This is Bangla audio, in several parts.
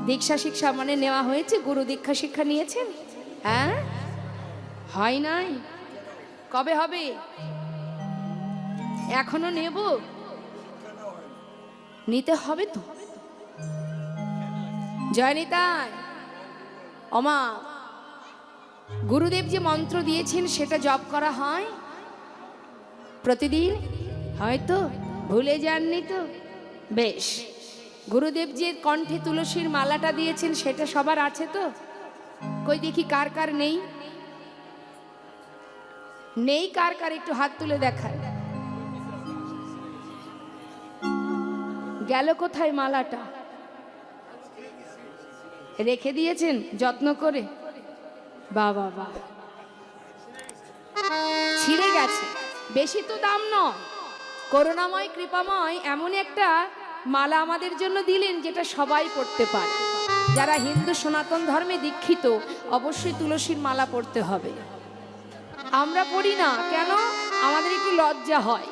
দীক্ষা শিক্ষা মানে নেওয়া হয়েছে, গুরু দীক্ষা শিক্ষা নিয়েছেন? হ্যাঁ, হয় নাই? কবে হবে? এখনো নেব? নিতে হবে তো। জয় নিতাই। ওমা, গুরুদেব যে মন্ত্র দিয়েছেন সেটা জপ করা হয় প্রতিদিন? হয়তো ভুলে যাননি তো? বেশ, গুরুদেব যে কণ্ঠে তুলসীর মালাটা দিয়েছেন সেটা সবার আছে তো? কই দেখি কার কার নেই? নেই কার কার একটু হাত তুলে দেখায়। গেল কোথায় মালাটা? রেখে দিয়েছেন যত্ন করে? বাবা বাবা, ছিঁড়ে গেছে। বেশি তো দাম নয়, করুণাময় কৃপাময় এমন একটা মালা আমাদের জন্য দিলেন যেটা সবাই পড়তে পারে। যারা হিন্দু সনাতন ধর্মে দীক্ষিত অবশ্যই তুলসীর মালা পড়তে হবে। আমরা পড়ি না কেন? আমাদের একটু লজ্জা হয়।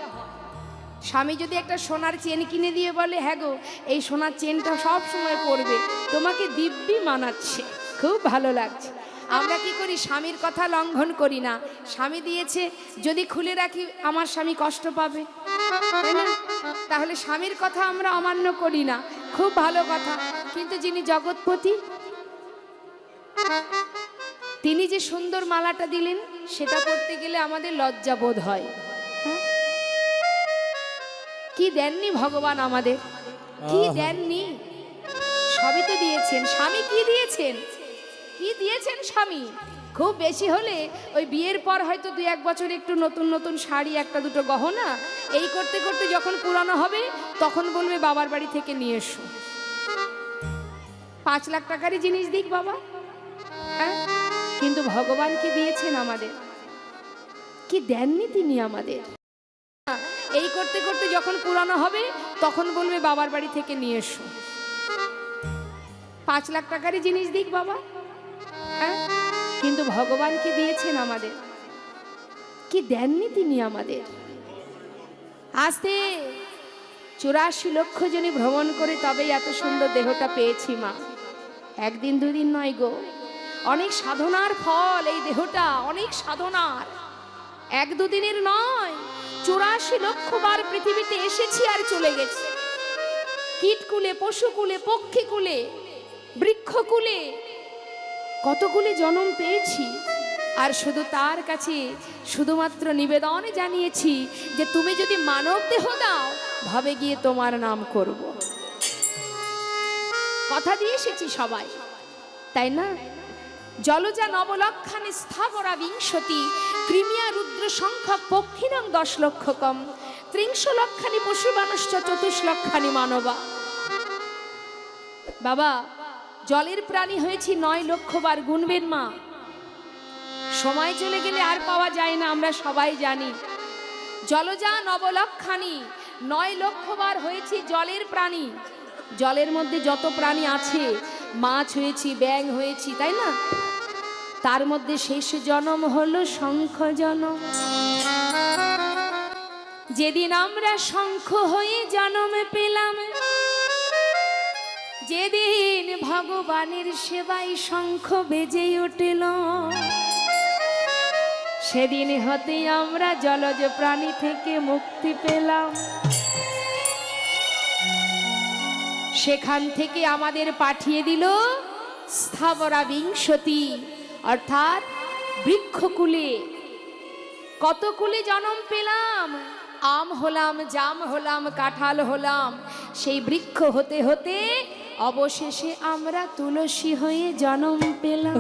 স্বামী যদি একটা সোনার চেন কিনে দিয়ে বলে, হ্যাঁ গো এই সোনার চেনটা সব সময় পরবে, তোমাকে দিব্যি মানাচ্ছে, খুব ভালো লাগছে, আমরা কি করি? স্বামীর কথা লঙ্ঘন করি না। স্বামী দিয়েছে, যদি খুলে রাখি আমার স্বামী কষ্ট পাবে, তাই না? তাহলে স্বামীর কথা আমরা অমান্য করি না, খুব ভালো কথা। কিন্তু যিনি জগৎপতি, তিনি যে সুন্দর মালাটা দিলেন সেটা পড়তে গেলে আমাদের লজ্জা বোধ হয়। কি দেননি ভগবান আমাদের? কি দেননি? সবই তো দিয়েছেন। স্বামী কি দিয়েছেন? কি দিয়েছেন স্বামী? খুব বেশি হলে ওই বিয়ের পর হয়তো 2-1 বছর একটু নতুন নতুন শাড়ি, একটা দুটো গহনা, এই করতে করতে যখন পুরানো হবে তখন বলবে বাবার বাড়ি থেকে নিয়ে এসো। 5 লাখ টাকারই জিনিস দিক বাবা, হ্যাঁ? কিন্তু ভগবান কি দিয়েছেন আমাদের? কি দেননি তিনি আমাদের? এই করতে করতে যখন পুরানো হবে তখন বলবে বাবার বাড়ি থেকে নিয়ে এসো। 5 লাখ টাকারই জিনিস দিক বাবা, হ্যাঁ? কিন্তু ভগবান কি দিয়েছেন আমাদের? কি দেননি তিনি আমাদের? আস্তে 84 লক্ষ জনই ভ্রমণ করে তবেই এত সুন্দর দেহটা পেয়েছি মা। একদিন দুদিন নয় গো, অনেক সাধনার ফল এই দেহটা, অনেক সাধনার। 1-2 দিনের নয়, 84 লক্ষ বার পৃথিবীতে এসেছি আর চলে গেছি। কীটকুলে, পশুকুলে, পক্ষীকুলে, বৃক্ষকুলে কতগুলি জন্ম পেয়েছি। আর শুধু তার কাছে শুধুমাত্র নিবেদন জানিয়েছি যে তুমি যদি মানব দেহ দাও, ভাবে গিয়ে তোমার নাম করব। কথা দিয়ে এসেছি সবাই, তাই না? জলজা নবলক্ষানি স্থাবরা বিংশতি, ক্রিমিয়া রুদ্র সংখ্যক পক্ষিণং 10 লক্ষ কম, 30 লক্ষানি পশু মানুষ্য 24 লক্ষানি মানবা। বাবা, জলের প্রাণী হয়েছি 9 লক্ষ বার, গুনবেন মা। সময় চলে গেলে আর পাওয়া যায় না, আমরা সবাই জানি। জলজা নবলক্ষানি, 9 লক্ষ বার হয়েছি জলের প্রাণী। জলের মধ্যে যত প্রাণী আছে, মাছ হয়েছি, ব্যাঙ হয়েছি, তাই না? তার মধ্যে শেষ জন্ম হলো শঙ্খ জন্ম। যেদিন আমরা শঙ্খ হয়ে জন্ম পেলাম, যেদিন ভগবানের সেবায় শঙ্খ বেজে উঠল, সেদিন হতে আমরা জলজ প্রাণী থেকে মুক্তি পেলাম। সেখান থেকে আমাদের পাঠিয়ে দিল স্থাবরা বিংশতি, অর্থাৎ বৃক্ষকুলে। কত কুলে জন্ম পেলাম? আম হলাম, জাম হলাম, কাঁঠাল হলাম। সেই বৃক্ষ হতে হতে অবশেষে আমরা তুলসী হয়ে জন্ম পেলাম।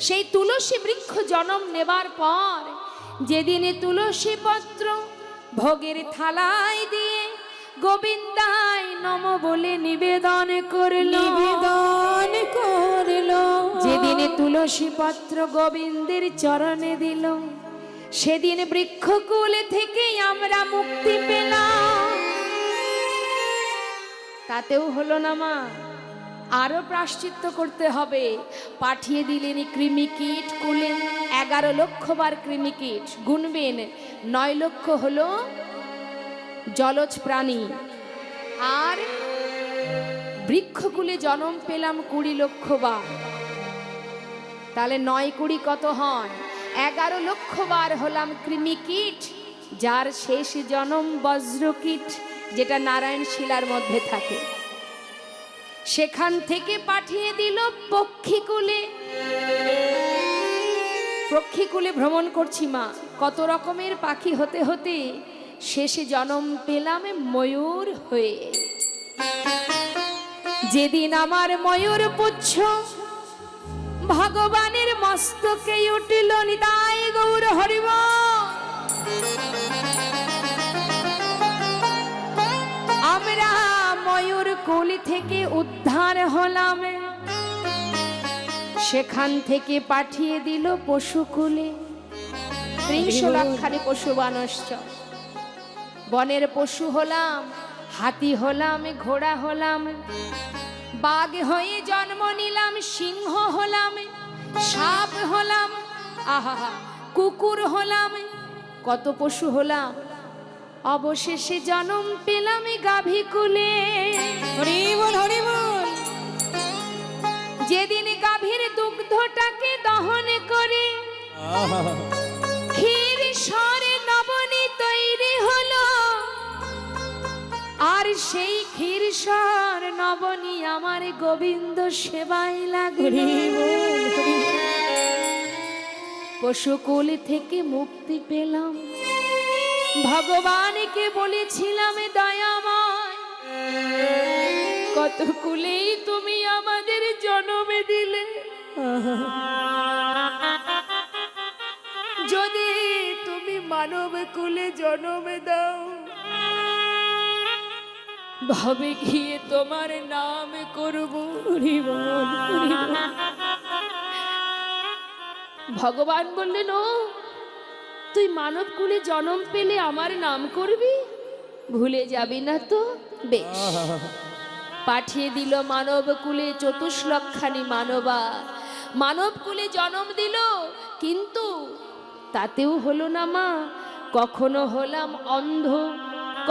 সেই তুলসী বৃক্ষ জন্ম নেবার পর যেদিনে তুলসী পত্র ভোগের থালায় দিয়ে গোবিন্দায় নম বলে নিবেদন করলো, যেদিনে তুলসী পত্র গোবিন্দের চরণে দিল, সেদিন বৃক্ষকুল থেকে আমরা মুক্তি পেলাম। তাতেও হলো না মা, আরো প্রায়শ্চিত্ত করতে হবে। পাঠিয়ে দিলেন কৃমিকীট কুলে, 11 লক্ষ বার কৃমিকীট। গুনবেন, 9 লক্ষ হলো জলজ প্রাণী, আর বৃক্ষকুলে জন্ম পেলাম 20 লক্ষ বার, তাহলে 9 20 কত হয়? 11 লক্ষ বার হলাম কৃমিকীট, যার শেষ জন্ম বজ্রকীট, যেটা নারায়ণ শিলার মধ্যে থাকে। সেখান থেকে পাঠিয়ে দিল পক্ষীকুলে। পক্ষীকুলে ভ্রমণ করছি মা, কত রকমের পাখি হতে হতে শেষে জন্ম পেলাম ময়ূর হয়ে। যেদিন আমার ময়ূর পুচ্ছ ভগবানের মস্তকে উঠিল, নিতাই গৌর হরিব। আমরা ময়ূর কুল থেকে উদ্ধার হলাম, সেখান থেকে পাঠিয়ে দিল পশুকুলে। 300 লাখানি পশু বানশ্চ, বনের পশু হলাম, হাতি হলাম, ঘোড়া হলাম, বাঘ হয়ে জন্ম নিলাম, সিংহ হলাম, সাপ হলাম, আহা কুকুর হলাম, কত পশু হলাম। অবশেষে জন্ম পেলাম গাভীকুলে। হরি বল হরি বল। যেদিন গাভীর দুগ্ধটাকে দহন করে ক্ষীর সরে নবনী তৈরি হলো, আর সেই ক্ষীর সর নবনী আমার গোবিন্দ সেবায় লাগলো। পশুকুল থেকে মুক্তি পেলাম, ভগবানকে বলেছিলাম দয়াময়, কত কুলেই তুমি আমাদের জন্মে দিলে, যদি তুমি মানব কুলে জন্মে দাও, ভাবে গিয়ে তোমার নাম করব। ভগবান বললেন, ও তুই মানব কুলে জন্ম পেলে আমার নাম করবি, ভুলে যাবি না তো? বেশ, পাঠিয়ে দিল মানব কুলে 24 লক্ষানি মানবা। মানব কুলে জন্ম দিল, কিন্তু তাতেও হলো না মা। কখনো হলাম অন্ধ,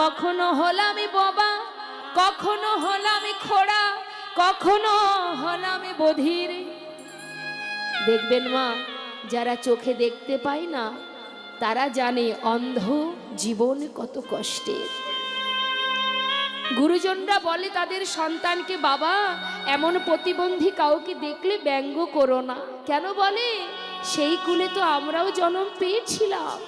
কখনো হলাম বোবা, কখনো হলাম খোড়া, কখনো হলাম বধির। দেখবেন মা, যারা চোখে দেখতে পায় না তারা জানে অন্ধ জীবন কত কষ্টের। গুরুজনরা বলে তাদের সন্তানকে, বাবা এমন প্রতিবন্ধী কাউকে দেখলে ব্যঙ্গ করো না। কেন বলে? সেই কুলে তো আমরাও জন্ম পেয়েছিলাম।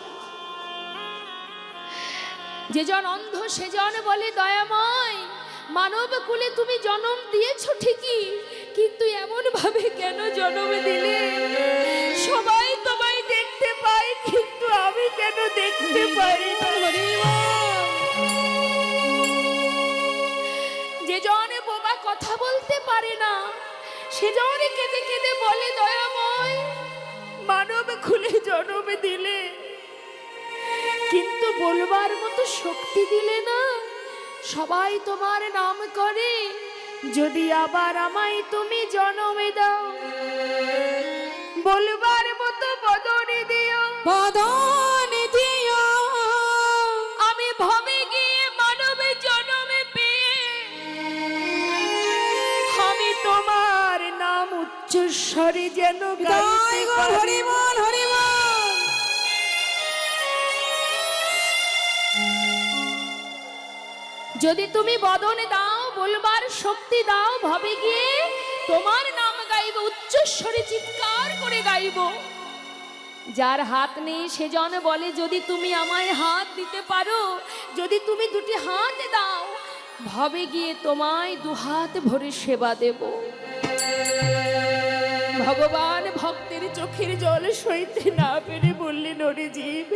যেজন অন্ধ সেজন বলে, দয়াময় মানব কুলে তুমি জন্ম দিয়েছ ঠিকই, কিন্তু এমন ভাবে কেন জন্ম দিলে? সবাই তোমায় দেখতে পায়, কিন্তু আমি কেন দেখতে পাই না? যেজন বোবা কথা বলতে পারে না, সেজন কেঁদে কেঁদে বলে, দয়াময় মানব কুলে জন্ম দিলে, কিন্তু বলবার মতো শক্তি দিলে না। সবাই তোমার নাম করে, যদি আবার আমায় তুমি জন্মে দাও, বলবার মতো বদনে দিও, বদনে দিও। আমি ভবে গিয়ে মানবে জন্মে পেয়ে, আমি তোমার নাম উচ্চস্বরে যেন গাইতে পারি। হরি বল হরি বল। যদি তুমি বদনে দাও, বলবার শক্তি দাও, ভাবে গিয়ে তোমার নাম গাইব, উচ্চস্বরে চিৎকার করে গাইব। যার হাত নেই সেজন বলে, যদি তুমি আমায় হাত দিতে পারো, যদি তুমি দুটি হাত দাও, ভাবে গিয়ে তোমায় 2 হাত ভরে সেবা দেব। ভগবান ভক্তের চোখের জল সইতে না পেরে বললেন, ওরে জীব